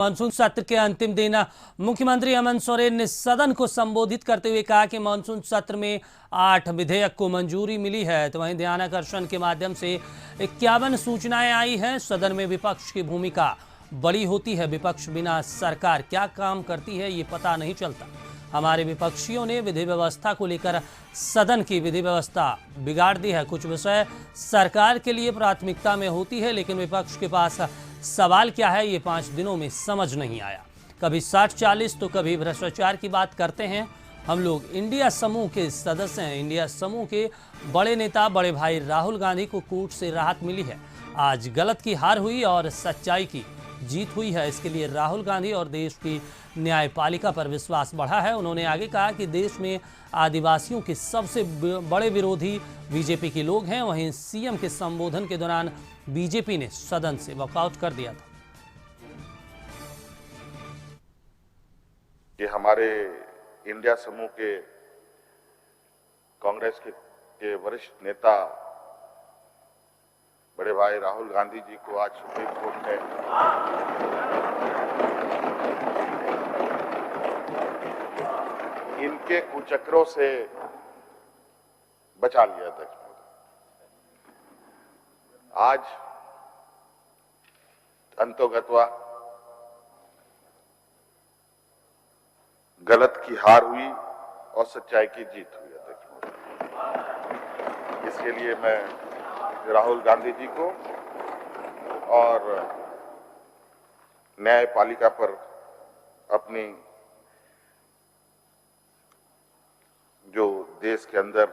Monsoon सत्र के अंतिम दिन मुख्यमंत्री हेमंत सोरेन ने सदन को संबोधित करते हुए कहा कि मानसून सत्र में 8 विधेयक को मंजूरी मिली है, तो वहीं ध्यानाकर्षण के माध्यम से 51 सूचनाएं आई हैं। सदन में विपक्ष की भूमिका बड़ी होती है। विपक्ष बिना सरकार क्या काम करती है ये पता नहीं चलता। हमारे विपक्षियों ने विधि व्यवस्था को लेकर सदन की विधि व्यवस्था बिगाड़ दी है। कुछ विषय सरकार के लिए प्राथमिकता में होती है, लेकिन विपक्ष के पास सवाल क्या है ये 5 दिनों में समझ नहीं आया। कभी 60-40 तो कभी भ्रष्टाचार की बात करते हैं। हम लोग इंडिया समूह के सदस्य हैं। इंडिया समूह के बड़े नेता बड़े भाई राहुल गांधी को कोर्ट से राहत मिली है। आज गलत की हार हुई और सच्चाई की जीत हुई है। इसके लिए राहुल गांधी और देश की न्यायपालिका पर विश्वास बढ़ा है। उन्होंने आगे कहा कि देश में आदिवासियों के सबसे बड़े विरोधी बीजेपी के लोग हैं। वहीं सीएम के संबोधन के दौरान बीजेपी ने सदन से वॉकआउट कर दिया था। ये हमारे इंडिया समूह के कांग्रेस के वरिष्ठ नेता बड़े भाई राहुल गांधी जी को आज सुप्रीम कोर्ट ने इनके कुचक्रों से बचा लिया था। आज अंतोगत्वा गलत की हार हुई और सच्चाई की जीत हुई। इसके लिए मैं राहुल गांधी जी को और न्यायपालिका पर अपनी जो देश के अंदर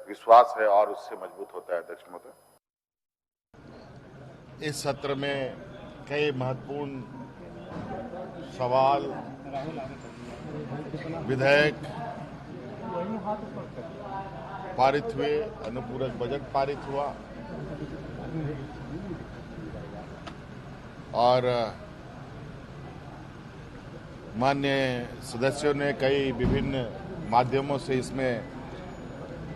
विश्वास है और उससे मजबूत होता है। अध्यक्ष महोदय, इस सत्र में कई महत्वपूर्ण सवाल, विधेयक पारित हुए, अनुपूरक बजट पारित हुआ और माननीय सदस्यों ने कई विभिन्न माध्यमों से इसमें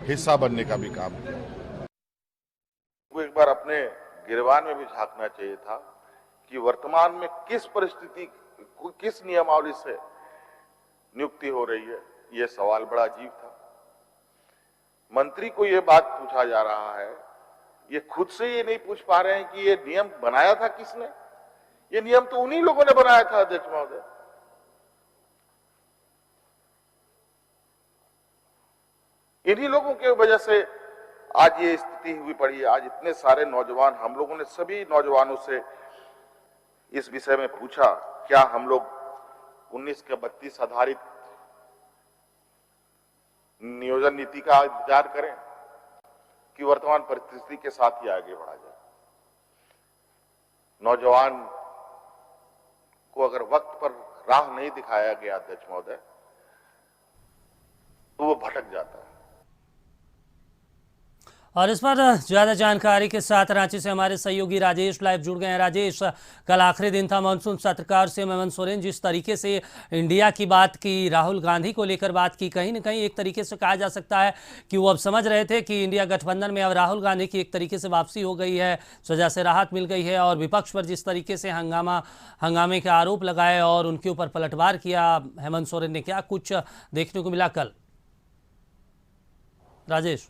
हिस्सा बनने का भी काम किया। वो एक बार अपने गिरबान में भी झांकना चाहिए था कि वर्तमान में किस परिस्थिति, किस नियमावली से नियुक्ति हो रही है। ये सवाल बड़ा अजीब था। मंत्री को ये बात पूछा जा रहा है, ये खुद से ये नहीं पूछ पा रहे हैं कि ये नियम बनाया था किसने। ये नियम तो उन्हीं लोगों ने बनाया था। अध्यक्ष महोदय, इन्हीं लोगों की वजह से आज ये स्थिति हुई पड़ी है। आज इतने सारे नौजवान, हम लोगों ने सभी नौजवानों से इस विषय में पूछा, क्या हम लोग 19 के 32 आधारित नियोजन नीति का इंतजार करें कि वर्तमान परिस्थिति के साथ ही आगे बढ़ा जाए। नौजवान को अगर वक्त पर राह नहीं दिखाया गया अध्यक्ष महोदय, तो वो भटक जाता है। और इस पर ज्यादा जानकारी के साथ रांची से हमारे सहयोगी राजेश लाइव जुड़ गए हैं। राजेश, कल आखिरी दिन था मानसून सत्र का और सीएम हेमंत सोरेन जिस तरीके से इंडिया की बात की, राहुल गांधी को लेकर बात की, कहीं न कहीं एक तरीके से कहा जा सकता है कि वो अब समझ रहे थे कि इंडिया गठबंधन में अब राहुल गांधी की एक तरीके से वापसी हो गई है, सजा से राहत मिल गई है। और विपक्ष पर जिस तरीके से हंगामे के आरोप लगाए और उनके ऊपर पलटवार किया हेमंत सोरेन ने, क्या कुछ देखने को मिला कल? राजेश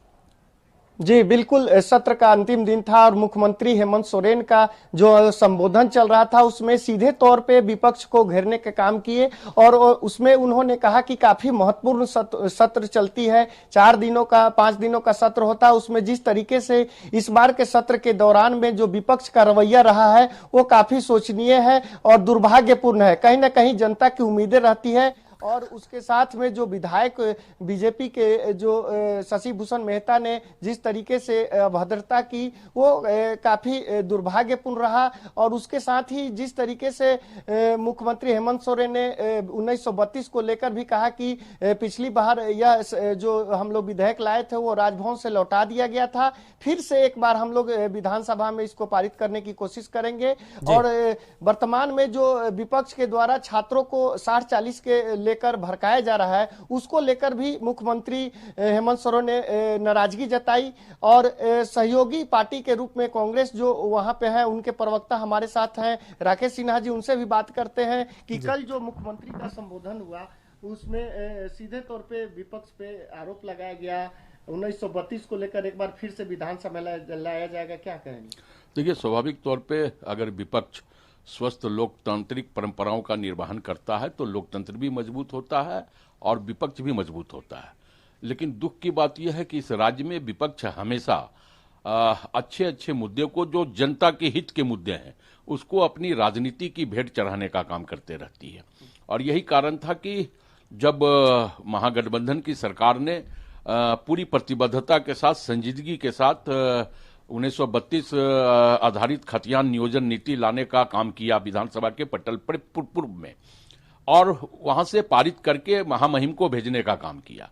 जी बिल्कुल, सत्र का अंतिम दिन था और मुख्यमंत्री हेमंत सोरेन का जो संबोधन चल रहा था उसमें सीधे तौर पे विपक्ष को घेरने का काम किए और उसमें उन्होंने कहा कि काफी महत्वपूर्ण सत्र चलती है। 4 दिनों का 5 दिनों का सत्र होता है। उसमें जिस तरीके से इस बार के सत्र के दौरान में जो विपक्ष का रवैया रहा है वो काफी शोचनीय है और दुर्भाग्यपूर्ण है। कहीं ना कहीं जनता की उम्मीदें रहती है और उसके साथ में जो विधायक बीजेपी के जो शशि भूषण मेहता ने जिस तरीके से अभद्रता की वो काफी दुर्भाग्यपूर्ण रहा। और उसके साथ ही जिस तरीके से मुख्यमंत्री हेमंत सोरेन ने 1932 को लेकर भी कहा कि पिछली बार यह जो हम लोग विधेयक लाए थे वो राजभवन से लौटा दिया गया था, फिर से एक बार हम लोग विधानसभा में इसको पारित करने की कोशिश करेंगे। और वर्तमान में जो विपक्ष के द्वारा छात्रों को 60-40 के लेकर भड़काया जा रहा है, उसको लेकर भी मुख्यमंत्री हेमंत सोरेन ने नाराजगी जताई। और सहयोगी पार्टी के रूप में कांग्रेस जो वहां पे है, उनके प्रवक्ता हमारे साथ हैं राकेश सिन्हा जी, उनसे भी बात करते हैं कि कल जो मुख्यमंत्री का संबोधन हुआ उसमें सीधे तौर पे विपक्ष पे आरोप लगाया गया 1932 को लेकर एक बार फिर से विधानसभा में लाया जाएगा, क्या कहेंगे? देखिए, स्वाभाविक तौर पे अगर विपक्ष स्वस्थ लोकतांत्रिक परंपराओं का निर्वहन करता है तो लोकतंत्र भी मजबूत होता है और विपक्ष भी मजबूत होता है। लेकिन दुख की बात यह है कि इस राज्य में विपक्ष हमेशा अच्छे अच्छे मुद्दे को, जो जनता के हित के मुद्दे हैं, उसको अपनी राजनीति की भेंट चढ़ाने का काम करते रहती है। और यही कारण था कि जब महागठबंधन की सरकार ने पूरी प्रतिबद्धता के साथ, संजीदगी के साथ 1932 आधारित खतियान नियोजन नीति लाने का काम किया विधानसभा के पटल पर पूर्व में, और वहां से पारित करके महामहिम को भेजने का काम किया।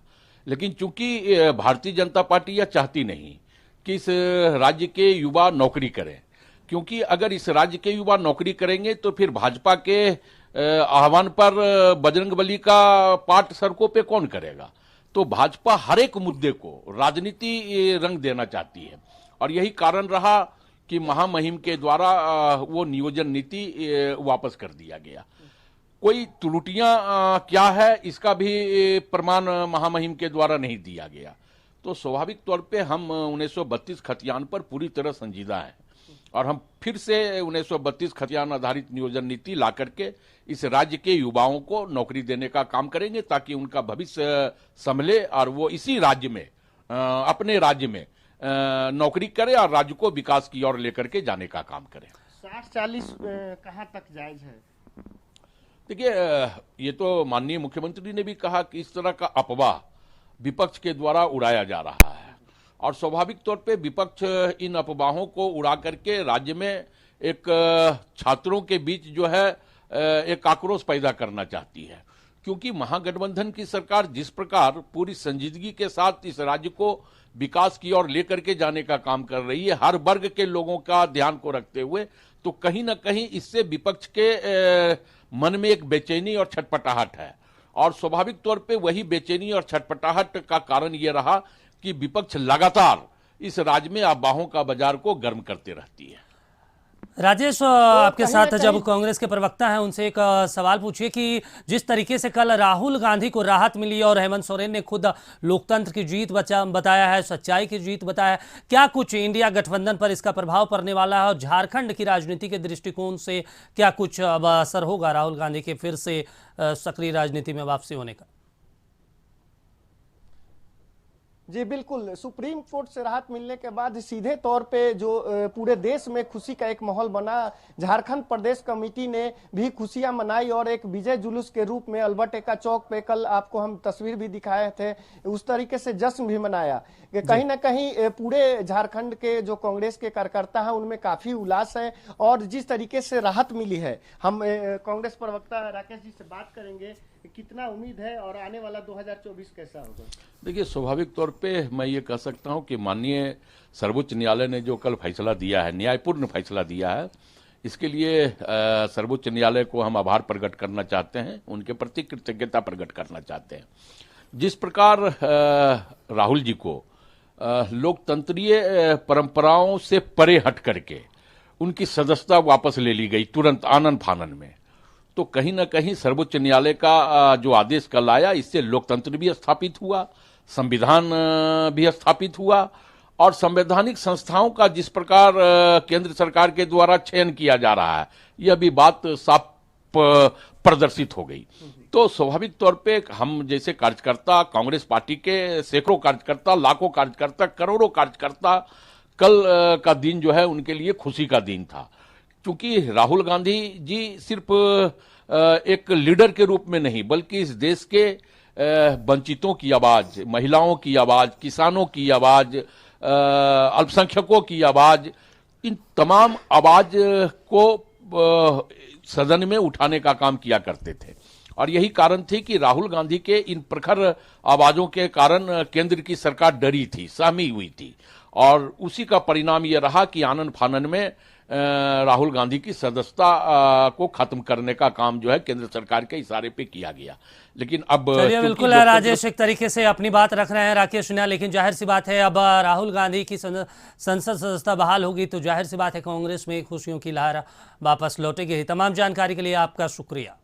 लेकिन चूंकि भारतीय जनता पार्टी यह चाहती नहीं कि इस राज्य के युवा नौकरी करें, क्योंकि अगर इस राज्य के युवा नौकरी करेंगे तो फिर भाजपा के आह्वान पर बजरंगबली का पाठ सड़कों पे कौन करेगा। तो भाजपा हर एक मुद्दे को राजनीति रंग देना चाहती है, और यही कारण रहा कि महामहिम के द्वारा वो नियोजन नीति वापस कर दिया गया। कोई त्रुटियां क्या है इसका भी प्रमाण महामहिम के द्वारा नहीं दिया गया। तो स्वाभाविक तौर पे हम 1932 खतियान पर पूरी तरह संजीदा हैं, और हम फिर से 1932 खतियान आधारित नियोजन नीति ला करके इस राज्य के युवाओं को नौकरी देने का काम करेंगे, ताकि उनका भविष्य संभले और वो इसी राज्य में, अपने राज्य में नौकरी करे और राज्य को विकास की ओर लेकर के जाने का काम करें। 60-40 कहां तक जायज है? देखिए, ये तो माननीय मुख्यमंत्री ने भी कहा कि इस तरह का अफवाह विपक्ष के द्वारा उड़ाया जा रहा है, और स्वाभाविक तौर पे विपक्ष इन अफवाहों को उड़ा करके राज्य में एक छात्रों के बीच जो है एक आक्रोश पैदा करना चाहती है। क्योंकि महागठबंधन की सरकार जिस प्रकार पूरी संजीदगी के साथ इस राज्य को विकास की ओर लेकर के जाने का काम कर रही है, हर वर्ग के लोगों का ध्यान को रखते हुए, तो कहीं ना कहीं इससे विपक्ष के मन में एक बेचैनी और छटपटाहट है। और स्वाभाविक तौर पे वही बेचैनी और छटपटाहट का कारण ये रहा कि विपक्ष लगातार इस राज्य में अफवाहों का बाजार को गर्म करते रहती है। राजेश, आपके साथ जब कांग्रेस के प्रवक्ता हैं, उनसे एक सवाल पूछिए कि जिस तरीके से कल राहुल गांधी को राहत मिली और हेमंत सोरेन ने खुद लोकतंत्र की जीत बताया है, सच्चाई की जीत बताया है, क्या कुछ इंडिया गठबंधन पर इसका प्रभाव पड़ने वाला है और झारखंड की राजनीति के दृष्टिकोण से क्या कुछ अब असर होगा राहुल गांधी के फिर से सक्रिय राजनीति में वापसी होने का? जी बिल्कुल, सुप्रीम कोर्ट से राहत मिलने के बाद सीधे तौर पे जो पूरे देश में खुशी का एक माहौल बना। झारखंड प्रदेश कमेटी ने भी खुशियां मनाई और एक विजय जुलूस के रूप में अल्बर्ट एक्का चौक पे कल आपको हम तस्वीर भी दिखाए थे, उस तरीके से जश्न भी मनाया कि कहीं ना कहीं पूरे झारखंड के जो कांग्रेस के कार्यकर्ता हैं उनमें काफी उल्लास है। और जिस तरीके से राहत मिली है, हम कांग्रेस प्रवक्ता राकेश जी से बात करेंगे, कितना उम्मीद है और आने वाला 2024 कैसा होगा? देखिए, स्वाभाविक तौर पे मैं ये कह सकता हूं कि माननीय सर्वोच्च न्यायालय ने जो कल फैसला दिया है, न्यायपूर्ण फैसला दिया है, इसके लिए सर्वोच्च न्यायालय को हम आभार प्रकट करना चाहते हैं, उनके प्रति कृतज्ञता प्रकट करना चाहते हैं। जिस प्रकार राहुल जी को लोकतंत्रीय परंपराओं से परे हट करके उनकी सदस्यता वापस ले ली गई तुरंत आनन फानन में, तो कहीं ना कहीं सर्वोच्च न्यायालय का जो आदेश कल आया, इससे लोकतंत्र भी स्थापित हुआ, संविधान भी स्थापित हुआ, और संवैधानिक संस्थाओं का जिस प्रकार केंद्र सरकार के द्वारा चयन किया जा रहा है, यह भी बात साफ प्रदर्शित हो गई। तो स्वाभाविक तौर पे हम जैसे कार्यकर्ता, कांग्रेस पार्टी के सैकड़ों कार्यकर्ता, लाखों कार्यकर्ता, करोड़ों कार्यकर्ता, कल का दिन जो है उनके लिए खुशी का दिन था। क्योंकि राहुल गांधी जी सिर्फ एक लीडर के रूप में नहीं, बल्कि इस देश के वंचितों की आवाज, महिलाओं की आवाज, किसानों की आवाज, अल्पसंख्यकों की आवाज, इन तमाम आवाज को सदन में उठाने का काम किया करते थे। और यही कारण थी कि राहुल गांधी के इन प्रखर आवाजों के कारण केंद्र की सरकार डरी थी, सहमी हुई थी, और उसी का परिणाम यह रहा कि आनन फानन में राहुल गांधी की सदस्यता को खत्म करने का काम जो है केंद्र सरकार के इशारे पे किया गया। लेकिन अब चलिए चूंकि बिल्कुल लोकतंत्र- राजेश, एक तरीके से अपनी बात रख रहे हैं राकेश सिन्हा, लेकिन जाहिर सी बात है अब राहुल गांधी की संसद सदस्यता बहाल होगी तो जाहिर सी बात है कांग्रेस में खुशियों की लहर वापस लौटेगी। तमाम जानकारी के लिए आपका शुक्रिया।